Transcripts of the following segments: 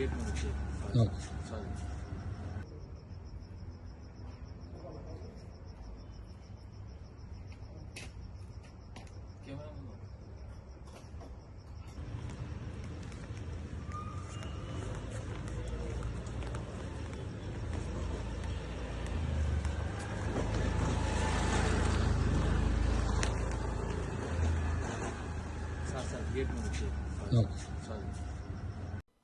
Gate నుంచి okay. Sorry camera ముందు sir gate నుంచి okay. Sorry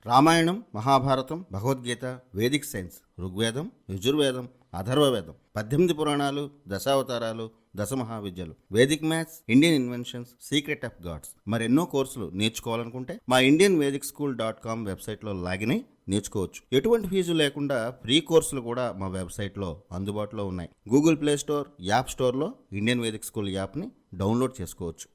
Ramayana, Mahabharata, Bhagavad Gita, Vedic science, Rigveda, Yajurveda, Atharvaveda, 18 పురాణాలు, దశావతారాలు, దశ మహావిద్యలు, Vedic maths, Indian inventions, secret of gods మరెన్నో కోర్సులు నేర్చుకోవాలనుకుంటే మా indianvedicSchool.com వెబ్సైట్లో లాగిన్ అయి నేర్చుకోవచ్చు. ఎటువంటి ఫీజు లేకుండా ఫ్రీ కోర్సులు కూడా మా వెబ్సైట్లో అందుబాటులో ఉన్నాయి. గూగుల్ ప్లే స్టోర్, యాప్ స్టోర్లో ఇండియన్ వేదిక్ స్కూల్ యాప్ని డౌన్లోడ్ చేసుకోవచ్చు.